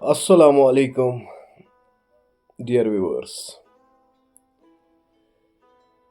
Assalamu alaikum, dear viewers.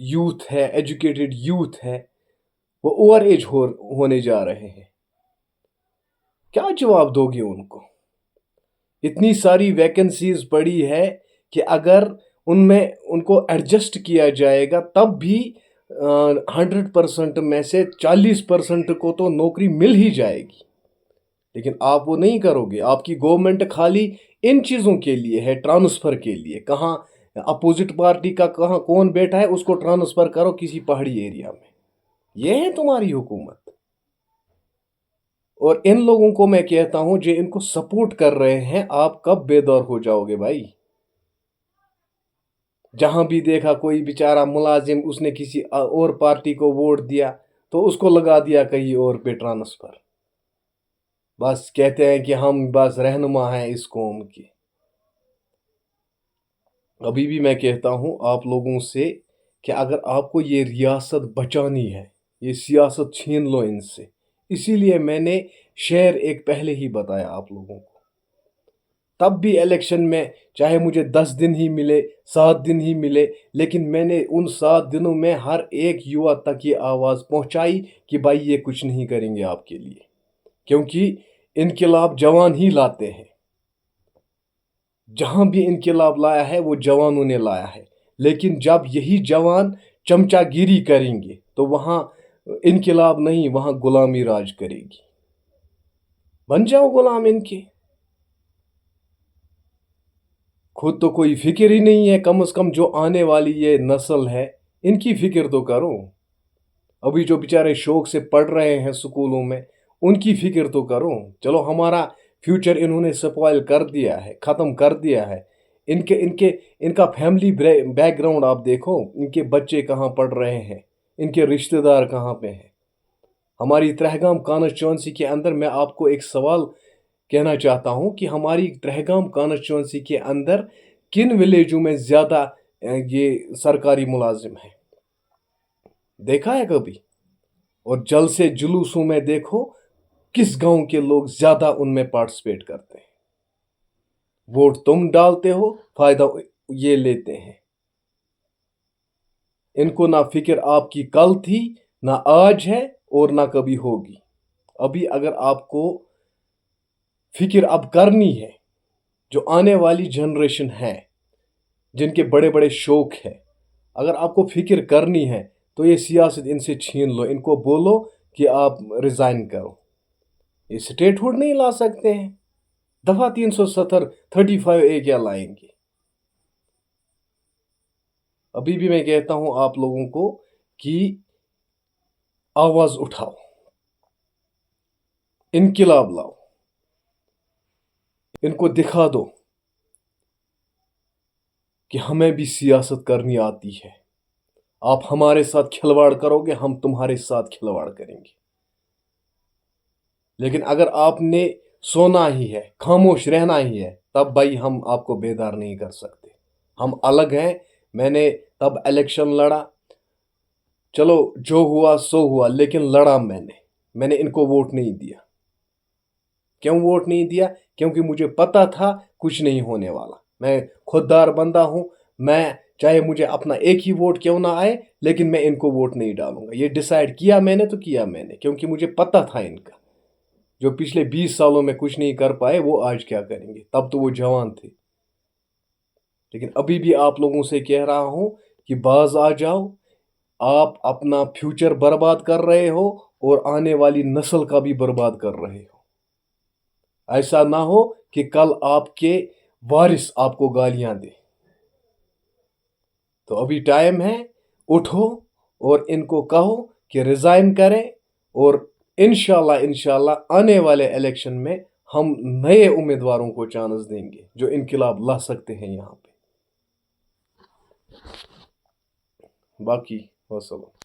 Youth ہے، educated youth ہے، وہ اوور ایج ہونے جا رہے ہیں. کیا جواب دو گے ان کو؟ اتنی ساری ویکنسیز پڑی ہے کہ اگر ان کو ایڈجسٹ کیا جائے گا تب بھی 100% میں سے 40% کو تو نوکری مل ہی جائے گی. لیکن آپ وہ نہیں کرو گے. آپ کی گورنمنٹ خالی ان چیزوں کے لیے ہے، ٹرانسفر کے لیے. کہاں اپوزٹ پارٹی کا کہاں کون بیٹھا ہے اس کو ٹرانسفر کرو کسی پہاڑی ایریا میں. یہ ہے تمہاری حکومت. اور ان لوگوں کو میں کہتا ہوں جو ان کو سپورٹ کر رہے ہیں، آپ کب بیدار ہو جاؤ گے بھائی؟ جہاں بھی دیکھا کوئی بیچارہ ملازم اس نے کسی اور پارٹی کو ووٹ دیا تو اس کو لگا دیا کہیں اور پہ ٹرانسفر. بس کہتے ہیں کہ ہم بس رہنما ہیں اس قوم کے. ابھی بھی میں کہتا ہوں آپ لوگوں سے کہ اگر آپ کو یہ ریاست بچانی ہے، یہ سیاست چھین لو ان سے. اسی لیے میں نے شعر ایک پہلے ہی بتایا آپ لوگوں کو. تب بھی الیکشن میں چاہے مجھے 10 دن ہی ملے، 7 دن ہی ملے، لیکن میں نے ان 7 دنوں میں ہر ایک یوا تک یہ آواز پہنچائی کہ بھائی یہ کچھ نہیں کریں گے آپ کے لیے. کیونکہ انقلاب جوان ہی لاتے ہیں. جہاں بھی انقلاب لایا ہے وہ جوانوں نے لایا ہے. لیکن جب یہی جوان چمچا گیری کریں گے تو وہاں انقلاب نہیں، وہاں غلامی راج کرے گی. بن جاؤ غلام ان کے. خود تو کوئی فکر ہی نہیں ہے. کم از کم جو آنے والی یہ نسل ہے ان کی فکر تو کرو. ابھی جو بیچارے شوق سے پڑھ رہے ہیں سکولوں میں ان کی فکر تو کرو. چلو ہمارا فیوچر انہوں نے سپوائل کر دیا ہے، ختم کر دیا ہے. ان کا فیملی بیک گراؤنڈ آپ دیکھو. ان کے بچے کہاں پڑھ رہے ہیں، ان کے رشتہ دار کہاں پہ ہیں. ہماری ترہگام کانسٹیچوئنسی کے اندر میں آپ کو ایک سوال کہنا چاہتا ہوں کہ ہماری ترہگام کانسٹیچوئنسی کے اندر کن ولیجوں میں زیادہ یہ سرکاری ملازم ہیں؟ دیکھا ہے کبھی؟ اور جلسے جلوسوں میں دیکھو کس گاؤں کے لوگ زیادہ ان میں پارٹیسپیٹ کرتے ہیں. ووٹ تم ڈالتے ہو، فائدہ یہ لیتے ہیں. ان کو نہ فکر آپ کی کل تھی، نہ آج ہے، اور نہ کبھی ہوگی. ابھی اگر آپ کو فکر اب کرنی ہے، جو آنے والی جنریشن ہے جن کے بڑے بڑے شوق ہے، اگر آپ کو فکر کرنی ہے تو یہ سیاست ان سے چھین لو. ان کو بولو کہ آپ ریزائن کرو. یہ اسٹیٹ ہوڈ نہیں لا سکتے ہیں. دفعہ 370 35A کیا لائیں گے؟ ابھی بھی میں کہتا ہوں آپ لوگوں کو کہ آواز اٹھاؤ، انقلاب لاؤ. ان کو دکھا دو کہ ہمیں بھی سیاست کرنی آتی ہے. آپ ہمارے ساتھ کھلواڑ کرو گے، ہم تمہارے ساتھ کھلواڑ کریں گے. لیکن اگر آپ نے سونا ہی ہے، خاموش رہنا ہی ہے، تب بھائی ہم آپ کو بیدار نہیں کر سکتے. ہم الگ ہیں. میں نے تب الیکشن لڑا. چلو جو ہوا سو ہوا، لیکن لڑا میں نے ان کو ووٹ نہیں دیا. کیوں ووٹ نہیں دیا؟ کیونکہ مجھے پتا تھا کچھ نہیں ہونے والا. میں خوددار بندہ ہوں. میں چاہے مجھے اپنا ایک ہی ووٹ کیوں نہ آئے لیکن میں ان کو ووٹ نہیں ڈالوں گا. یہ ڈیسائیڈ کیا میں نے تو کیا میں نے، کیونکہ مجھے پتا تھا ان کا. جو پچھلے 20 سالوں میں کچھ نہیں کر پائے وہ آج کیا کریں گے. تب تو وہ جوان تھے. لیکن ابھی بھی آپ لوگوں سے کہہ رہا ہوں کہ باز آ جاؤ. آپ اپنا فیوچر برباد کر رہے ہو اور آنے والی نسل کا بھی برباد کر رہے ہو. ایسا نہ ہو کہ کل آپ کے وارث آپ کو گالیاں دے. تو ابھی ٹائم ہے، اٹھو اور ان کو کہو کہ ریزائن کریں. اور انشاءاللہ آنے والے الیکشن میں ہم نئے امیدواروں کو چانس دیں گے جو انقلاب لا سکتے ہیں یہاں پہ. باقی وسلام.